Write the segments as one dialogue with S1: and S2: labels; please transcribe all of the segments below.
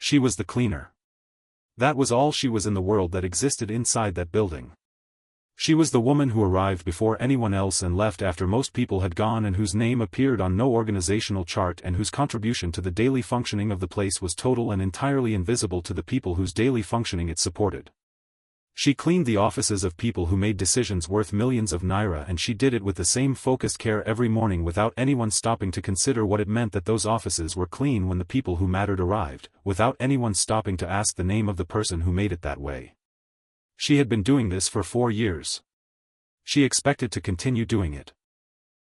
S1: She was the cleaner. That was all she was in the world that existed inside that building. She was the woman who arrived before anyone else and left after most people had gone, and whose name appeared on no organizational chart, and whose contribution to the daily functioning of the place was total and entirely invisible to the people whose daily functioning it supported. She cleaned the offices of people who made decisions worth millions of naira, and she did it with the same focused care every morning without anyone stopping to consider what it meant that those offices were clean when the people who mattered arrived, without anyone stopping to ask the name of the person who made it that way. She had been doing this for 4 years. She expected to continue doing it.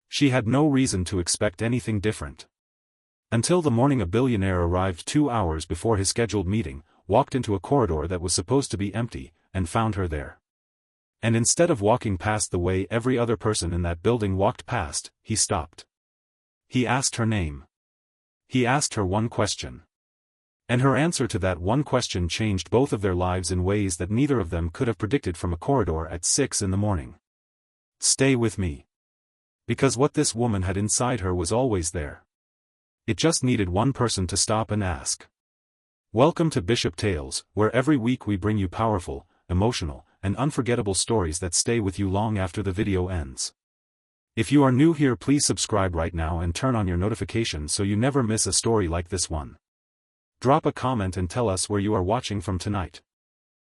S1: She had no reason to expect anything different. Until the morning a billionaire arrived 2 hours before his scheduled meeting, walked into a corridor that was supposed to be empty, and found her there. And instead of walking past the way every other person in that building walked past, he stopped. He asked her name. He asked her one question. And her answer to that one question changed both of their lives in ways that neither of them could have predicted from a corridor at 6 in the morning. Stay with me. Because what this woman had inside her was always there. It just needed one person to stop and ask. Welcome to Bishop Tales, where every week we bring you powerful, emotional, and unforgettable stories that stay with you long after the video ends. If you are new here, please subscribe right now and turn on your notifications so you never miss a story like this one. Drop a comment and tell us where you are watching from tonight.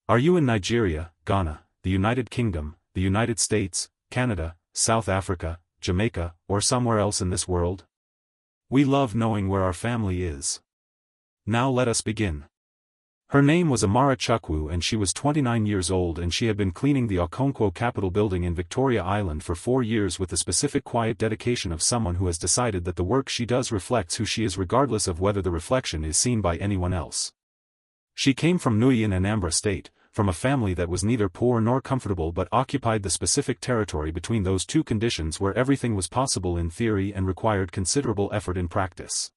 S1: Are you in Nigeria, Ghana, the United Kingdom, the United States, Canada, South Africa, Jamaica, or somewhere else in this world? We love knowing where our family is. Now let us begin. Her name was Amara Chukwu, and she was 29 years old, and she had been cleaning the Okonkwo Capitol building in Victoria Island for 4 years with the specific quiet dedication of someone who has decided that the work she does reflects who she is regardless of whether the reflection is seen by anyone else. She came from Nui in Anambra State, from a family that was neither poor nor comfortable but occupied the specific territory between those two conditions where everything was possible in theory and required considerable effort in practice.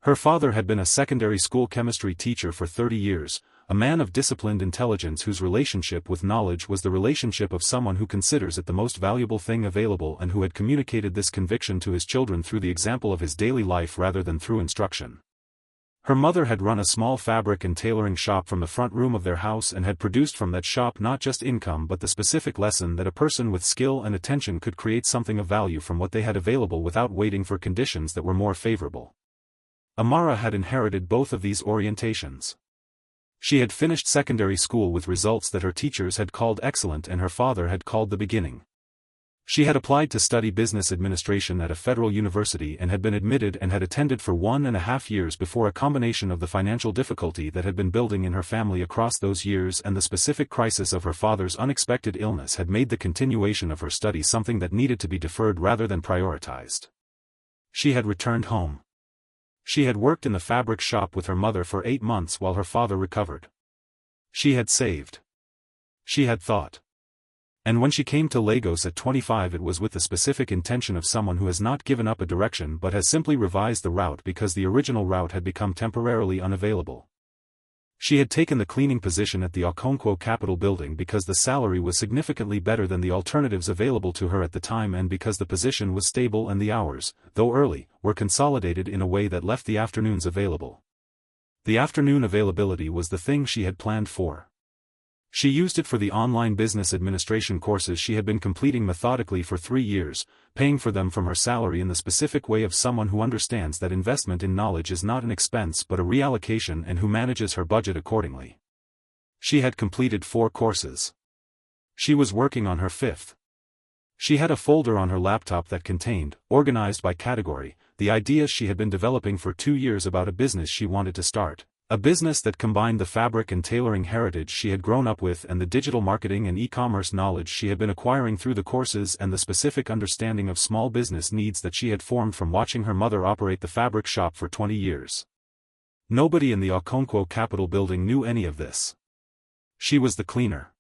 S1: Her father had been a secondary school chemistry teacher for 30 years, a man of disciplined intelligence whose relationship with knowledge was the relationship of someone who considers it the most valuable thing available, and who had communicated this conviction to his children through the example of his daily life rather than through instruction. Her mother had run a small fabric and tailoring shop from the front room of their house and had produced from that shop not just income but the specific lesson that a person with skill and attention could create something of value from what they had available without waiting for conditions that were more favorable. Amara had inherited both of these orientations. She had finished secondary school with results that her teachers had called excellent and her father had called the beginning. She had applied to study business administration at a federal university and had been admitted and had attended for 1.5 years before a combination of the financial difficulty that had been building in her family across those years and the specific crisis of her father's unexpected illness had made the continuation of her study something that needed to be deferred rather than prioritized. She had returned home. She had worked in the fabric shop with her mother for 8 months while her father recovered. She had saved. She had thought. And when she came to Lagos at 25, it was with the specific intention of someone who has not given up a direction but has simply revised the route because the original route had become temporarily unavailable. She had taken the cleaning position at the Okonkwo Capitol building because the salary was significantly better than the alternatives available to her at the time, and because the position was stable and the hours, though early, were consolidated in a way that left the afternoons available. The afternoon availability was the thing she had planned for. She used it for the online business administration courses she had been completing methodically for 3 years, paying for them from her salary in the specific way of someone who understands that investment in knowledge is not an expense but a reallocation and who manages her budget accordingly. She had completed 4 courses. She was working on her 5th. She had a folder on her laptop that contained, organized by category, the ideas she had been developing for 2 years about a business she wanted to start. A business that combined the fabric and tailoring heritage she had grown up with and the digital marketing and e-commerce knowledge she had been acquiring through the courses and the specific understanding of small business needs that she had formed from watching her mother operate the fabric shop for 20 years. Nobody in the Okonkwo Capitol building knew any of this. She was the cleaner.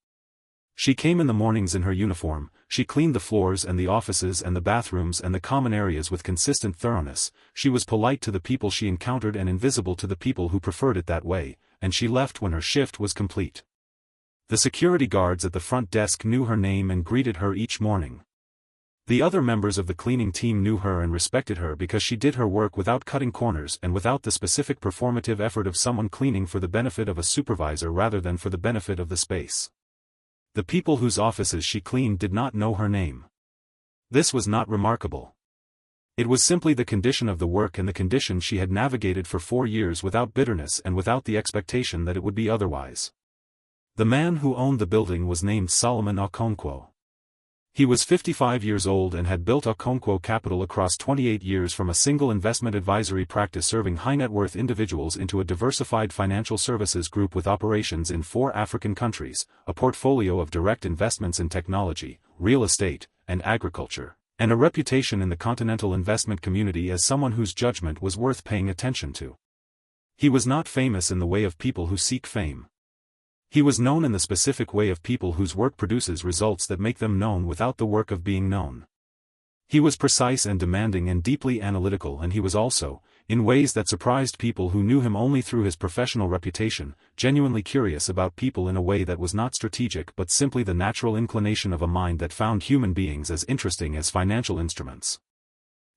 S1: She came in the mornings in her uniform, she cleaned the floors and the offices and the bathrooms and the common areas with consistent thoroughness, she was polite to the people she encountered and invisible to the people who preferred it that way, and she left when her shift was complete. The security guards at the front desk knew her name and greeted her each morning. The other members of the cleaning team knew her and respected her because she did her work without cutting corners and without the specific performative effort of someone cleaning for the benefit of a supervisor rather than for the benefit of the space. The people whose offices she cleaned did not know her name. This was not remarkable. It was simply the condition of the work and the condition she had navigated for 4 years without bitterness and without the expectation that it would be otherwise. The man who owned the building was named Solomon Okonkwo. He was 55 years old and had built Okonkwo Capital across 28 years from a single investment advisory practice serving high-net-worth individuals into a diversified financial services group with operations in 4 African countries, a portfolio of direct investments in technology, real estate, and agriculture, and a reputation in the continental investment community as someone whose judgment was worth paying attention to. He was not famous in the way of people who seek fame. He was known in the specific way of people whose work produces results that make them known without the work of being known. He was precise and demanding and deeply analytical, and he was also, in ways that surprised people who knew him only through his professional reputation, genuinely curious about people in a way that was not strategic but simply the natural inclination of a mind that found human beings as interesting as financial instruments.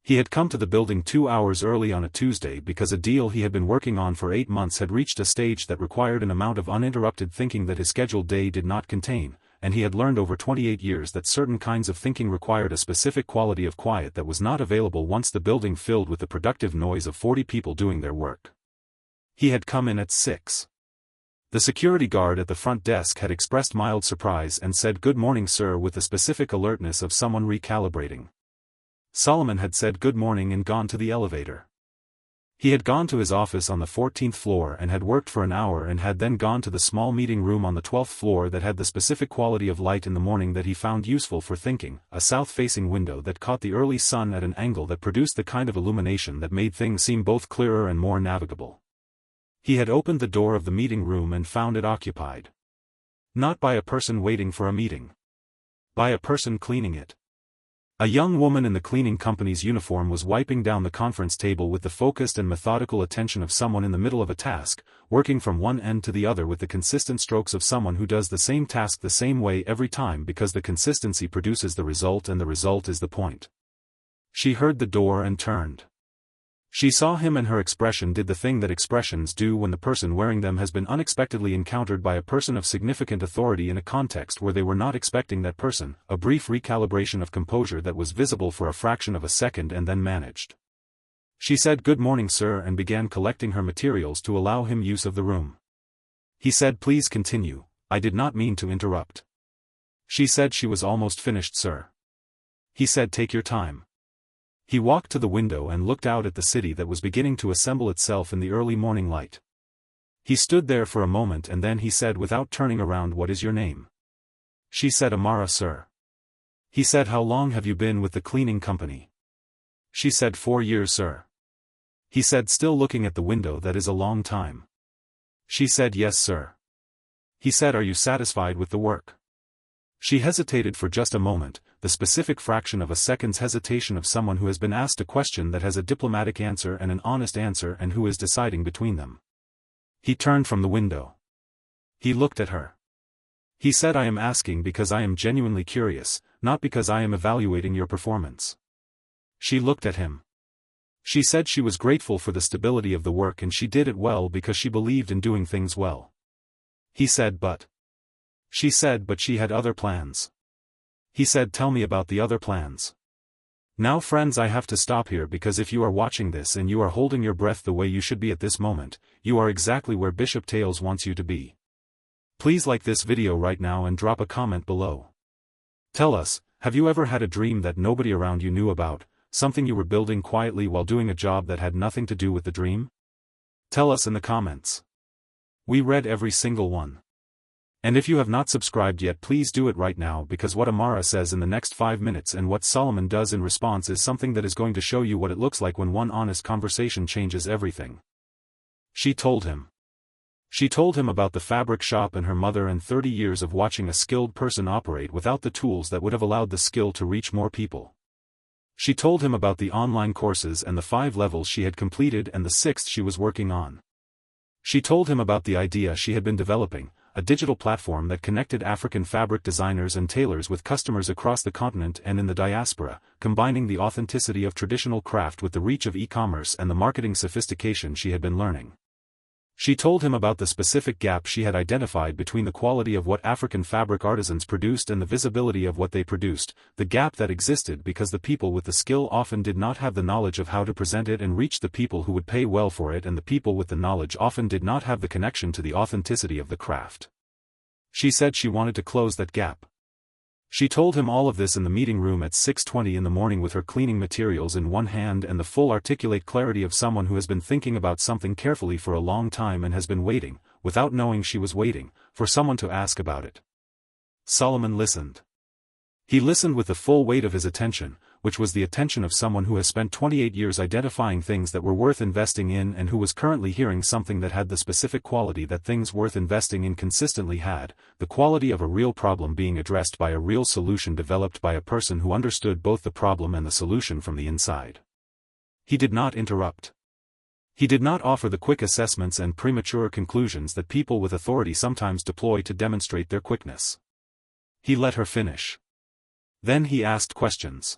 S1: He had come to the building 2 hours early on a Tuesday because a deal he had been working on for 8 months had reached a stage that required an amount of uninterrupted thinking that his scheduled day did not contain, and he had learned over 28 years that certain kinds of thinking required a specific quality of quiet that was not available once the building filled with the productive noise of 40 people doing their work. He had come in at 6. The security guard at the front desk had expressed mild surprise and said "Good morning, sir," with the specific alertness of someone recalibrating. Solomon had said good morning and gone to the elevator. He had gone to his office on the 14th floor and had worked for an hour and had then gone to the small meeting room on the 12th floor that had the specific quality of light in the morning that he found useful for thinking, a south-facing window that caught the early sun at an angle that produced the kind of illumination that made things seem both clearer and more navigable. He had opened the door of the meeting room and found it occupied. Not by a person waiting for a meeting. By a person cleaning it. A young woman in the cleaning company's uniform was wiping down the conference table with the focused and methodical attention of someone in the middle of a task, working from one end to the other with the consistent strokes of someone who does the same task the same way every time because the consistency produces the result and the result is the point. She heard the door and turned. She saw him and her expression did the thing that expressions do when the person wearing them has been unexpectedly encountered by a person of significant authority in a context where they were not expecting that person, a brief recalibration of composure that was visible for a fraction of a second and then managed. She said "Good morning, sir," and began collecting her materials to allow him use of the room. He said "Please continue, I did not mean to interrupt." She said she was almost finished, sir. He said "Take your time." He walked to the window and looked out at the city that was beginning to assemble itself in the early morning light. He stood there for a moment and then he said without turning around, "What is your name?" She said "Amara, sir." He said "How long have you been with the cleaning company?" She said 4 years, sir. He said, still looking at the window, "That is a long time." She said "Yes, sir." He said, "Are you satisfied with the work?" She hesitated for just a moment, the specific fraction of a second's hesitation of someone who has been asked a question that has a diplomatic answer and an honest answer and who is deciding between them. He turned from the window. He looked at her. He said, "I am asking because I am genuinely curious, not because I am evaluating your performance." She looked at him. She said she was grateful for the stability of the work and she did it well because she believed in doing things well. He said, "But." She said, "But she had other plans." He said, "Tell me about the other plans." Now friends, I have to stop here because if you are watching this and you are holding your breath the way you should be at this moment, you are exactly where Bishop Tales wants you to be. Please like this video right now and drop a comment below. Tell us, have you ever had a dream that nobody around you knew about, something you were building quietly while doing a job that had nothing to do with the dream? Tell us in the comments. We read every single one. And if you have not subscribed yet, please do it right now because what Amara says in the next 5 minutes and what Solomon does in response is something that is going to show you what it looks like when one honest conversation changes everything. She told him. She told him about the fabric shop and her mother and 30 years of watching a skilled person operate without the tools that would have allowed the skill to reach more people. She told him about the online courses and the 5 levels she had completed and the 6th she was working on. She told him about the idea she had been developing, a digital platform that connected African fabric designers and tailors with customers across the continent and in the diaspora, combining the authenticity of traditional craft with the reach of e-commerce and the marketing sophistication she had been learning. She told him about the specific gap she had identified between the quality of what African fabric artisans produced and the visibility of what they produced, the gap that existed because the people with the skill often did not have the knowledge of how to present it and reach the people who would pay well for it, and the people with the knowledge often did not have the connection to the authenticity of the craft. She said she wanted to close that gap. She told him all of this in the meeting room at 6:20 in the morning with her cleaning materials in one hand and the full articulate clarity of someone who has been thinking about something carefully for a long time and has been waiting, without knowing she was waiting, for someone to ask about it. Solomon listened. He listened with the full weight of his attention, which was the attention of someone who has spent 28 years identifying things that were worth investing in and who was currently hearing something that had the specific quality that things worth investing in consistently had, the quality of a real problem being addressed by a real solution developed by a person who understood both the problem and the solution from the inside. He did not interrupt. He did not offer the quick assessments and premature conclusions that people with authority sometimes deploy to demonstrate their quickness. He let her finish. Then he asked questions.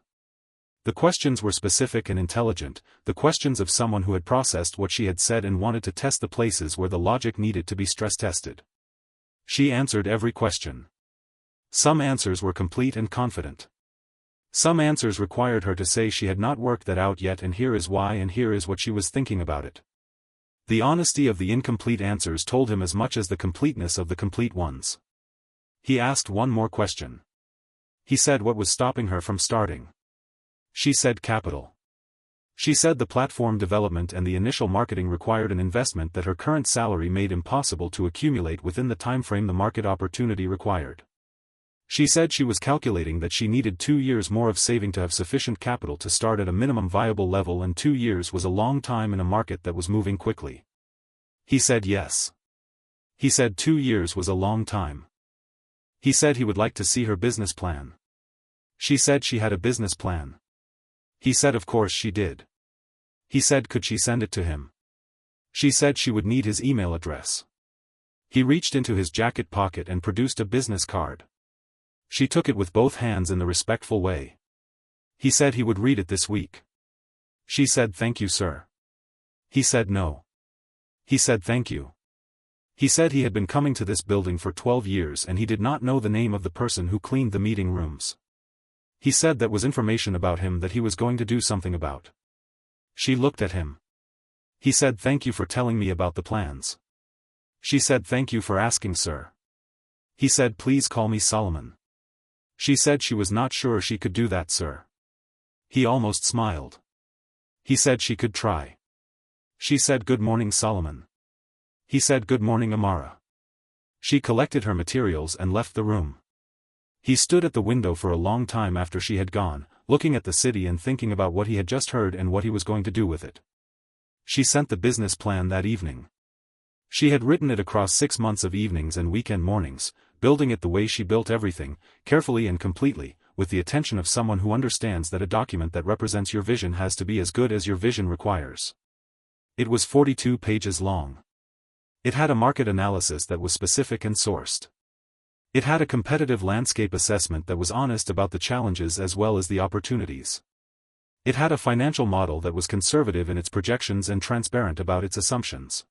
S1: The questions were specific and intelligent, the questions of someone who had processed what she had said and wanted to test the places where the logic needed to be stress-tested. She answered every question. Some answers were complete and confident. Some answers required her to say she had not worked that out yet and here is why and here is what she was thinking about it. The honesty of the incomplete answers told him as much as the completeness of the complete ones. He asked one more question. He said what was stopping her from starting. She said capital. She said the platform development and the initial marketing required an investment that her current salary made impossible to accumulate within the timeframe the market opportunity required. She said she was calculating that she needed 2 years more of saving to have sufficient capital to start at a minimum viable level, and 2 years was a long time in a market that was moving quickly. He said yes. He said 2 years was a long time. He said he would like to see her business plan. She said she had a business plan. He said of course she did. He said could she send it to him? She said she would need his email address. He reached into his jacket pocket and produced a business card. She took it with both hands in the respectful way. He said he would read it this week. She said thank you sir. He said no. He said thank you. He said he had been coming to this building for 12 years and he did not know the name of the person who cleaned the meeting rooms. He said that was information about him that he was going to do something about. She looked at him. He said thank you for telling me about the plans. She said thank you for asking sir. He said please call me Solomon. She said she was not sure she could do that sir. He almost smiled. He said she could try. She said good morning Solomon. He said good morning Amara. She collected her materials and left the room. He stood at the window for a long time after she had gone, looking at the city and thinking about what he had just heard and what he was going to do with it. She sent the business plan that evening. She had written it across 6 months of evenings and weekend mornings, building it the way she built everything, carefully and completely, with the attention of someone who understands that a document that represents your vision has to be as good as your vision requires. It was 42 pages long. It had a market analysis that was specific and sourced. It had a competitive landscape assessment that was honest about the challenges as well as the opportunities. It had a financial model that was conservative in its projections and transparent about its assumptions.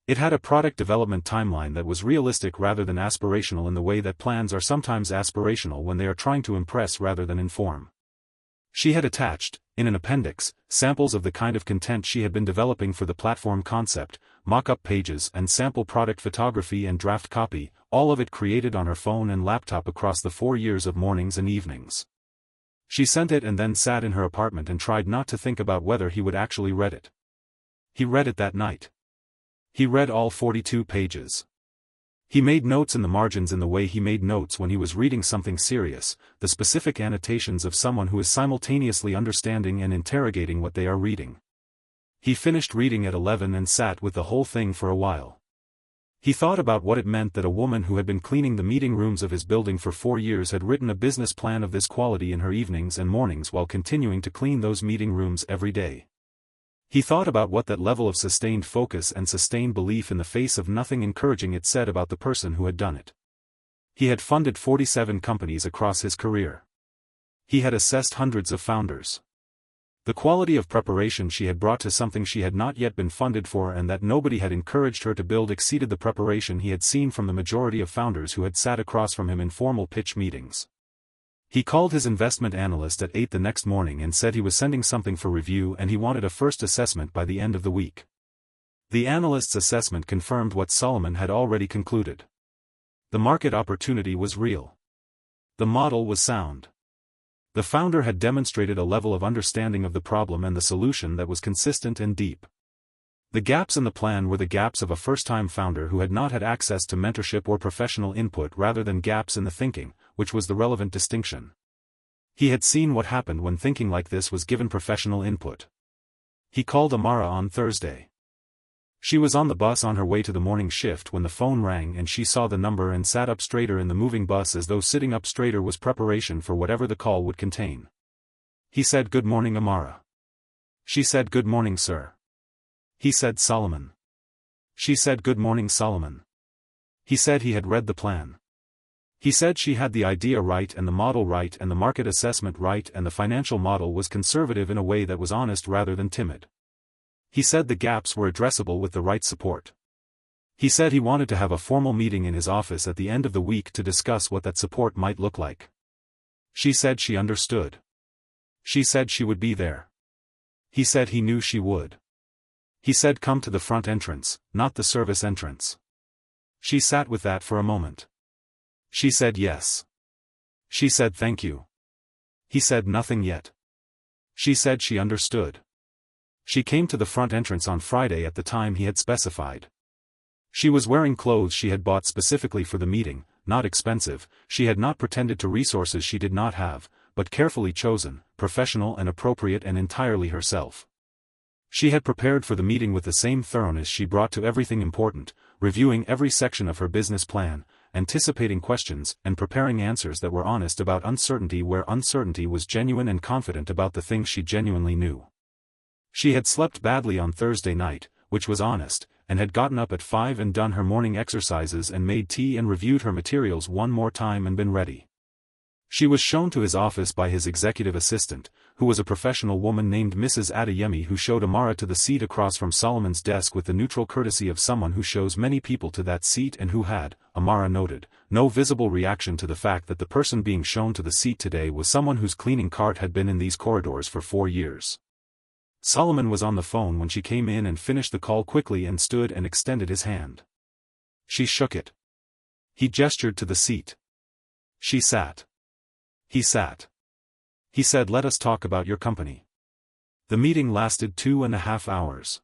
S1: It had a product development timeline that was realistic rather than aspirational in the way that plans are sometimes aspirational when they are trying to impress rather than inform. She had attached, in an appendix, samples of the kind of content she had been developing for the platform concept, mock-up pages and sample product photography and draft copy, all of it created on her phone and laptop across the 4 years of mornings and evenings. She sent it and then sat in her apartment and tried not to think about whether he would actually read it. He read it that night. He read all 42 pages. He made notes in the margins in the way he made notes when he was reading something serious, the specific annotations of someone who is simultaneously understanding and interrogating what they are reading. He finished reading at 11 and sat with the whole thing for a while. He thought about what it meant that a woman who had been cleaning the meeting rooms of his building for 4 years had written a business plan of this quality in her evenings and mornings while continuing to clean those meeting rooms every day. He thought about what that level of sustained focus and sustained belief in the face of nothing encouraging it said about the person who had done it. He had funded 47 companies across his career. He had assessed hundreds of founders. The quality of preparation she had brought to something she had not yet been funded for and that nobody had encouraged her to build exceeded the preparation he had seen from the majority of founders who had sat across from him in formal pitch meetings. He called his investment analyst at 8 the next morning and said he was sending something for review and he wanted a first assessment by the end of the week. The analyst's assessment confirmed what Solomon had already concluded. The market opportunity was real. The model was sound. The founder had demonstrated a level of understanding of the problem and the solution that was consistent and deep. The gaps in the plan were the gaps of a first-time founder who had not had access to mentorship or professional input rather than gaps in the thinking, which was the relevant distinction. He had seen what happened when thinking like this was given professional input. He called Amara on Thursday. She was on the bus on her way to the morning shift when the phone rang and she saw the number and sat up straighter in the moving bus as though sitting up straighter was preparation for whatever the call would contain. He said, "Good morning, Amara." She said, "Good morning, sir." He said, "Solomon." She said, "Good morning, Solomon." He said he had read the plan. He said she had the idea right and the model right and the market assessment right and the financial model was conservative in a way that was honest rather than timid. He said the gaps were addressable with the right support. He said he wanted to have a formal meeting in his office at the end of the week to discuss what that support might look like. She said she understood. She said she would be there. He said he knew she would. He said come to the front entrance, not the service entrance. She sat with that for a moment. She said yes. She said thank you. He said nothing yet. She said she understood. She came to the front entrance on Friday at the time he had specified. She was wearing clothes she had bought specifically for the meeting, not expensive, she had not pretended to resources she did not have, but carefully chosen, professional and appropriate and entirely herself. She had prepared for the meeting with the same thoroughness she brought to everything important, reviewing every section of her business plan, anticipating questions and preparing answers that were honest about uncertainty where uncertainty was genuine and confident about the things she genuinely knew. She had slept badly on Thursday night, which was honest, and had gotten up at 5 and done her morning exercises and made tea and reviewed her materials one more time and been ready. She was shown to his office by his executive assistant, who was a professional woman named Mrs. Adeyemi who showed Amara to the seat across from Solomon's desk with the neutral courtesy of someone who shows many people to that seat and who had, Amara noted, no visible reaction to the fact that the person being shown to the seat today was someone whose cleaning cart had been in these corridors for 4 years. Solomon was on the phone when she came in and finished the call quickly and stood and extended his hand. She shook it. He gestured to the seat. She sat. He sat. He said, "Let us talk about your company." The meeting lasted 2.5 hours.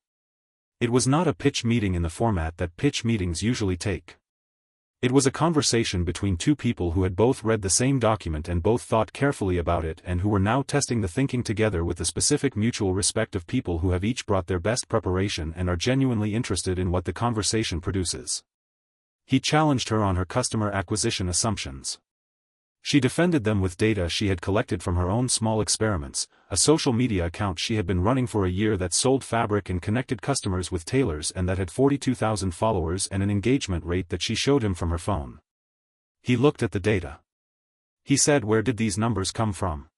S1: It was not a pitch meeting in the format that pitch meetings usually take. It was a conversation between two people who had both read the same document and both thought carefully about it and who were now testing the thinking together with the specific mutual respect of people who have each brought their best preparation and are genuinely interested in what the conversation produces. He challenged her on her customer acquisition assumptions. She defended them with data she had collected from her own small experiments, a social media account she had been running for a year that sold fabric and connected customers with tailors and that had 42,000 followers and an engagement rate that she showed him from her phone. He looked at the data. He said, "Where did these numbers come from?"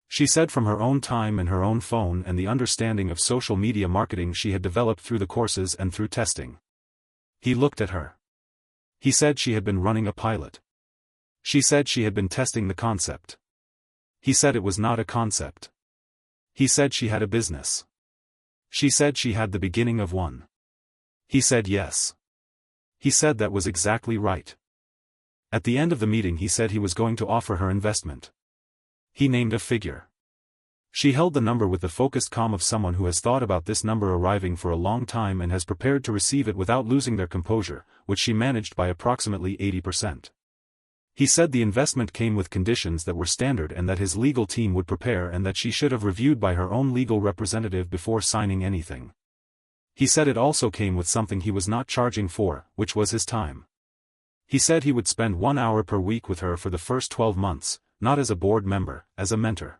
S1: She said, "From her own time and her own phone and the understanding of social media marketing she had developed through the courses and through testing." He looked at her. He said she had been running a pilot. She said she had been testing the concept. He said it was not a concept. He said she had a business. She said she had the beginning of one. He said yes. He said that was exactly right. At the end of the meeting he said he was going to offer her investment. He named a figure. She held the number with the focused calm of someone who has thought about this number arriving for a long time and has prepared to receive it without losing their composure, which she managed by approximately 80%. He said the investment came with conditions that were standard and that his legal team would prepare and that she should have reviewed by her own legal representative before signing anything. He said it also came with something he was not charging for, which was his time. He said he would spend 1 hour per week with her for the first 12 months, not as a board member, as a mentor.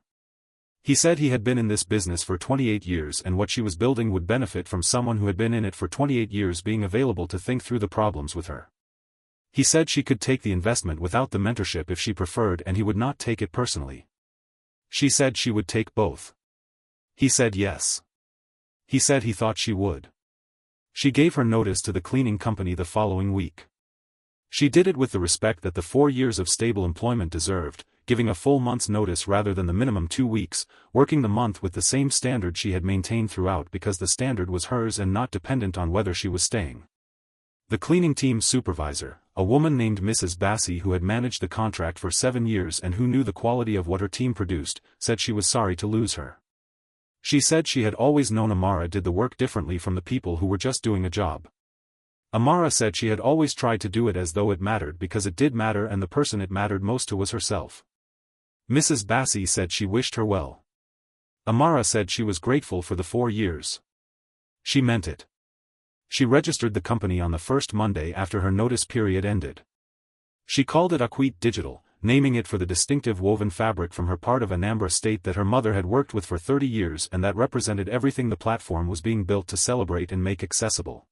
S1: He said he had been in this business for 28 years and what she was building would benefit from someone who had been in it for 28 years being available to think through the problems with her. He said she could take the investment without the mentorship if she preferred and he would not take it personally. She said she would take both. He said yes. He said he thought she would. She gave her notice to the cleaning company the following week. She did it with the respect that the 4 years of stable employment deserved, giving a full month's notice rather than the minimum 2 weeks, working the month with the same standard she had maintained throughout because the standard was hers and not dependent on whether she was staying. The cleaning team's supervisor, a woman named Mrs. Bassi who had managed the contract for 7 years and who knew the quality of what her team produced, said she was sorry to lose her. She said she had always known Amara did the work differently from the people who were just doing a job. Amara said she had always tried to do it as though it mattered because it did matter and the person it mattered most to was herself. Mrs. Bassi said she wished her well. Amara said she was grateful for the 4 years. She meant it. She registered the company on the first Monday after her notice period ended. She called it Aquit Digital, naming it for the distinctive woven fabric from her part of Anambra State that her mother had worked with for 30 years and that represented everything the platform was being built to celebrate and make accessible.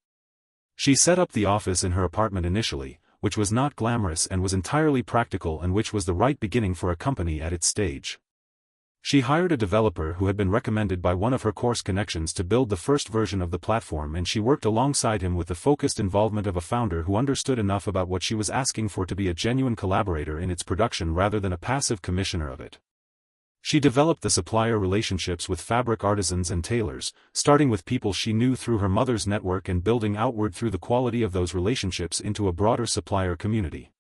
S1: She set up the office in her apartment initially, which was not glamorous and was entirely practical and which was the right beginning for a company at its stage. She hired a developer who had been recommended by one of her course connections to build the first version of the platform and she worked alongside him with the focused involvement of a founder who understood enough about what she was asking for to be a genuine collaborator in its production rather than a passive commissioner of it. She developed the supplier relationships with fabric artisans and tailors, starting with people she knew through her mother's network and building outward through the quality of those relationships into a broader supplier community.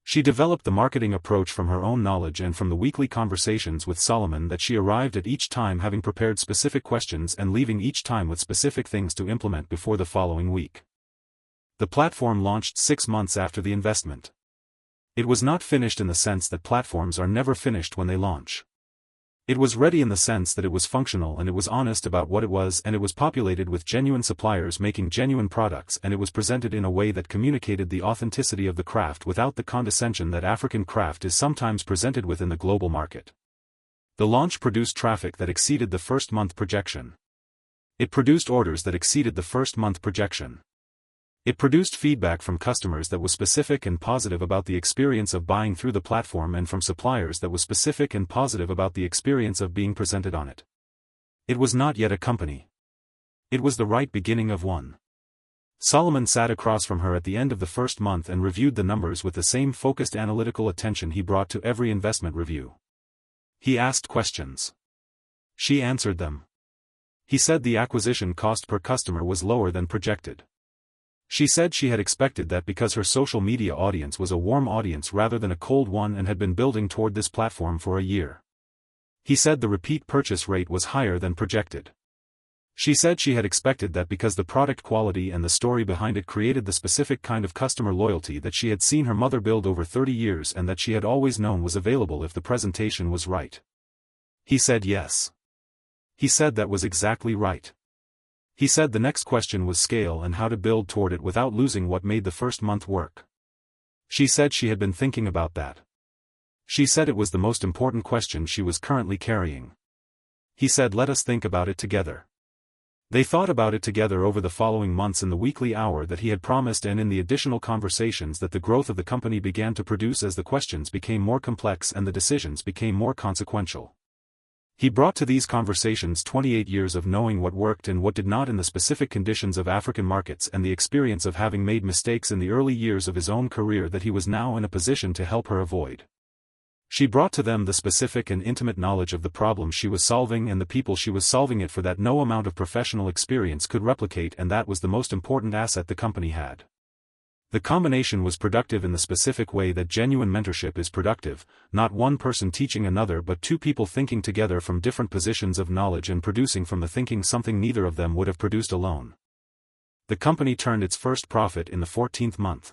S1: She developed the marketing approach from her own knowledge and from the weekly conversations with Solomon that she arrived at each time having prepared specific questions and leaving each time with specific things to implement before the following week. The platform launched 6 months after the investment. It was not finished in the sense that platforms are never finished when they launch. It was ready in the sense that it was functional and it was honest about what it was and it was populated with genuine suppliers making genuine products and it was presented in a way that communicated the authenticity of the craft without the condescension that African craft is sometimes presented with in the global market. The launch produced traffic that exceeded the first month projection. It produced orders that exceeded the first month projection. It produced feedback from customers that was specific and positive about the experience of buying through the platform and from suppliers that was specific and positive about the experience of being presented on it. It was not yet a company. It was the right beginning of one. Solomon sat across from her at the end of the first month and reviewed the numbers with the same focused analytical attention he brought to every investment review. He asked questions. She answered them. He said the acquisition cost per customer was lower than projected. She said she had expected that because her social media audience was a warm audience rather than a cold one and had been building toward this platform for a year. He said the repeat purchase rate was higher than projected. She said she had expected that because the product quality and the story behind it created the specific kind of customer loyalty that she had seen her mother build over 30 years and that she had always known was available if the presentation was right. He said yes. He said that was exactly right. He said the next question was scale and how to build toward it without losing what made the first month work. She said she had been thinking about that. She said it was the most important question she was currently carrying. He said let us think about it together. They thought about it together over the following months in the weekly hour that he had promised and in the additional conversations that the growth of the company began to produce as the questions became more complex and the decisions became more consequential. He brought to these conversations 28 years of knowing what worked and what did not in the specific conditions of African markets and the experience of having made mistakes in the early years of his own career that he was now in a position to help her avoid. She brought to them the specific and intimate knowledge of the problem she was solving and the people she was solving it for that no amount of professional experience could replicate, and that was the most important asset the company had. The combination was productive in the specific way that genuine mentorship is productive, not one person teaching another but two people thinking together from different positions of knowledge and producing from the thinking something neither of them would have produced alone. The company turned its first profit in the 14th month.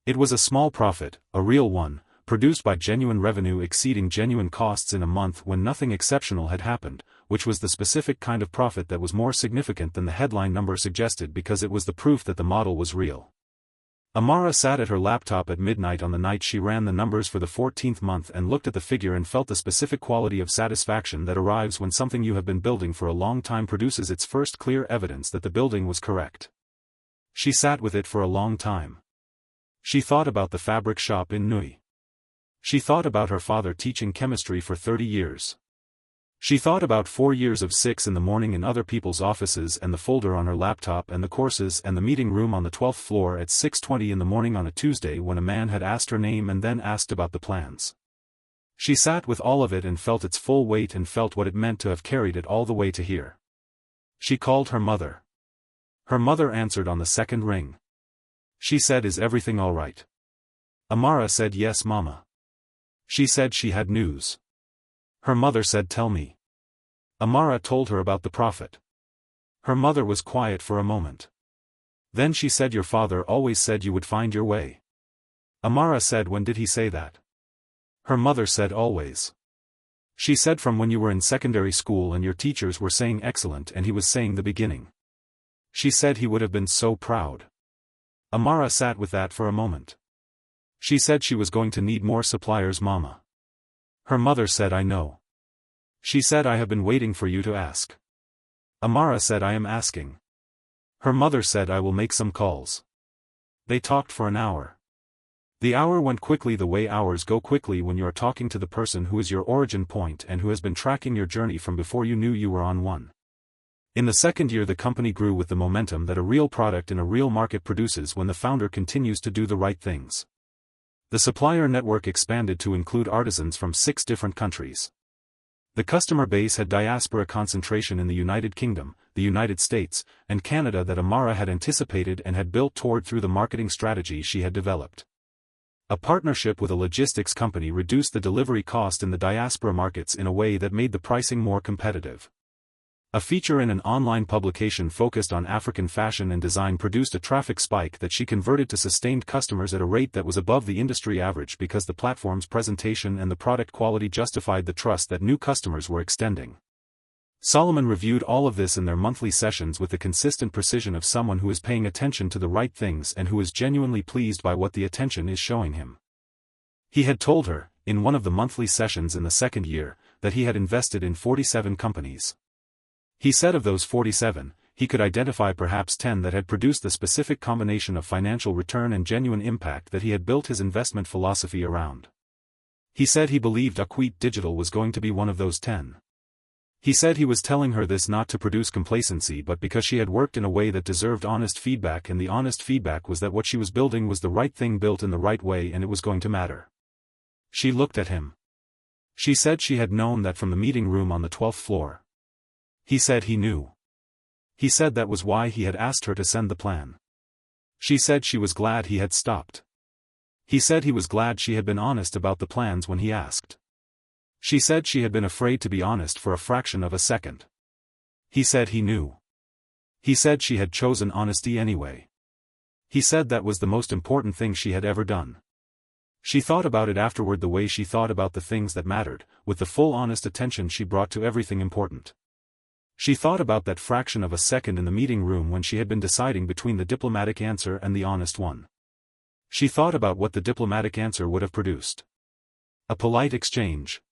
S1: It was a small profit, a real one, produced by genuine revenue exceeding genuine costs in a month when nothing exceptional had happened, which was the specific kind of profit that was more significant than the headline number suggested because it was the proof that the model was real. Amara sat at her laptop at midnight on the night she ran the numbers for the 14th month and looked at the figure and felt the specific quality of satisfaction that arrives when something you have been building for a long time produces its first clear evidence that the building was correct. She sat with it for a long time. She thought about the fabric shop in Nui. She thought about her father teaching chemistry for 30 years. She thought about 4 years of 6 in the morning in other people's offices and the folder on her laptop and the courses and the meeting room on the 12th floor at 6:20 in the morning on a Tuesday when a man had asked her name and then asked about the plans. She sat with all of it and felt its full weight and felt what it meant to have carried it all the way to here. She called her mother. Her mother answered on the second ring. She said, "Is everything all right?" Amara said, "Yes, Mama." She said she had news. Her mother said, "Tell me." Amara told her about the prophet. Her mother was quiet for a moment. Then she said, "Your father always said you would find your way." Amara said, "When did he say that?" Her mother said, "Always." She said, "From when you were in secondary school and your teachers were saying excellent and he was saying the beginning." She said he would have been so proud. Amara sat with that for a moment. She said she was going to need more suppliers, Mama. Her mother said, "I know." She said, "I have been waiting for you to ask." Amara said, "I am asking." Her mother said, "I will make some calls." They talked for an hour. The hour went quickly the way hours go quickly when you are talking to the person who is your origin point and who has been tracking your journey from before you knew you were on one. In the second year the company grew with the momentum that a real product in a real market produces when the founder continues to do the right things. The supplier network expanded to include artisans from 6 different countries. The customer base had diaspora concentration in the United Kingdom, the United States, and Canada that Amara had anticipated and had built toward through the marketing strategy she had developed. A partnership with a logistics company reduced the delivery cost in the diaspora markets in a way that made the pricing more competitive. A feature in an online publication focused on African fashion and design produced a traffic spike that she converted to sustained customers at a rate that was above the industry average because the platform's presentation and the product quality justified the trust that new customers were extending. Solomon reviewed all of this in their monthly sessions with the consistent precision of someone who is paying attention to the right things and who is genuinely pleased by what the attention is showing him. He had told her, in one of the monthly sessions in the second year, that he had invested in 47 companies. He said of those 47, he could identify perhaps 10 that had produced the specific combination of financial return and genuine impact that he had built his investment philosophy around. He said he believed Akwit Digital was going to be one of those 10. He said he was telling her this not to produce complacency but because she had worked in a way that deserved honest feedback, and the honest feedback was that what she was building was the right thing built in the right way and it was going to matter. She looked at him. She said she had known that from the meeting room on the 12th floor. He said he knew. He said that was why he had asked her to send the plan. She said she was glad he had stopped. He said he was glad she had been honest about the plans when he asked. She said she had been afraid to be honest for a fraction of a second. He said he knew. He said she had chosen honesty anyway. He said that was the most important thing she had ever done. She thought about it afterward the way she thought about the things that mattered, with the full honest attention she brought to everything important. She thought about that fraction of a second in the meeting room when she had been deciding between the diplomatic answer and the honest one. She thought about what the diplomatic answer would have produced. A polite exchange.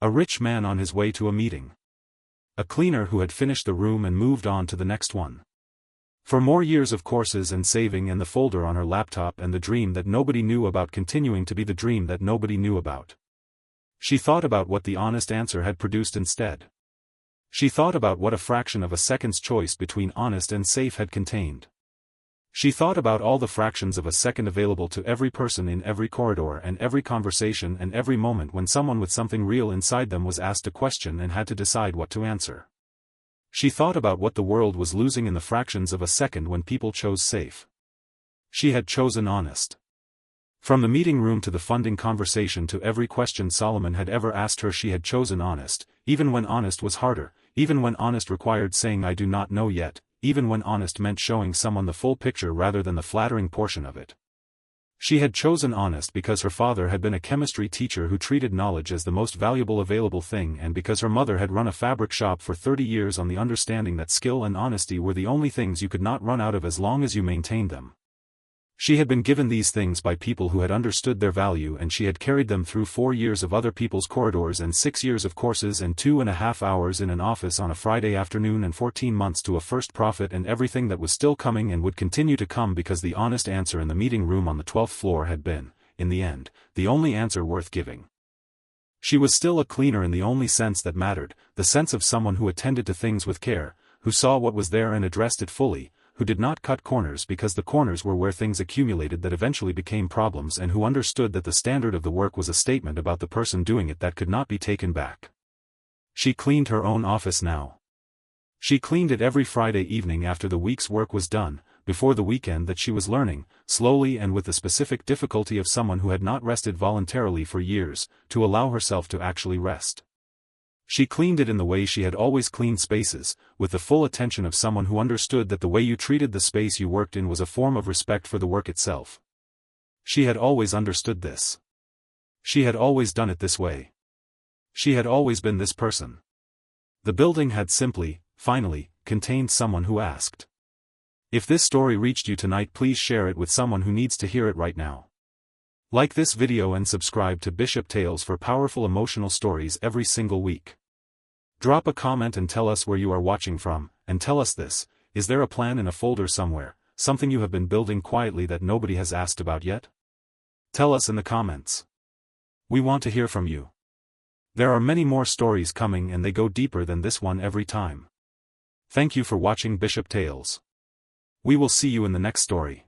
S1: A rich man on his way to a meeting. A cleaner who had finished the room and moved on to the next one. For more years of courses and saving and the folder on her laptop and the dream that nobody knew about continuing to be the dream that nobody knew about. She thought about what the honest answer had produced instead. She thought about what a fraction of a second's choice between honest and safe had contained. She thought about all the fractions of a second available to every person in every corridor and every conversation and every moment when someone with something real inside them was asked a question and had to decide what to answer. She thought about what the world was losing in the fractions of a second when people chose safe. She had chosen honest. From the meeting room to the funding conversation to every question Solomon had ever asked her, she had chosen honest, even when honest was harder, even when honest required saying "I do not know yet," even when honest meant showing someone the full picture rather than the flattering portion of it. She had chosen honest because her father had been a chemistry teacher who treated knowledge as the most valuable available thing, and because her mother had run a fabric shop for 30 years on the understanding that skill and honesty were the only things you could not run out of as long as you maintained them. She had been given these things by people who had understood their value, and she had carried them through 4 years of other people's corridors and 6 years of courses and 2.5 hours in an office on a Friday afternoon and 14 months to a first profit and everything that was still coming and would continue to come, because the honest answer in the meeting room on the 12th floor had been, in the end, the only answer worth giving. She was still a cleaner in the only sense that mattered, the sense of someone who attended to things with care, who saw what was there and addressed it fully, who did not cut corners because the corners were where things accumulated that eventually became problems, and who understood that the standard of the work was a statement about the person doing it that could not be taken back. She cleaned her own office now. She cleaned it every Friday evening after the week's work was done, before the weekend that she was learning, slowly and with the specific difficulty of someone who had not rested voluntarily for years, to allow herself to actually rest. She cleaned it in the way she had always cleaned spaces, with the full attention of someone who understood that the way you treated the space you worked in was a form of respect for the work itself. She had always understood this. She had always done it this way. She had always been this person. The building had simply, finally, contained someone who asked. If this story reached you tonight, please share it with someone who needs to hear it right now. Like this video and subscribe to Bishop Tales for powerful emotional stories every single week. Drop a comment and tell us where you are watching from, and tell us this: is there a plan in a folder somewhere, something you have been building quietly that nobody has asked about yet? Tell us in the comments. We want to hear from you. There are many more stories coming, and they go deeper than this one every time. Thank you for watching Bishop Tales. We will see you in the next story.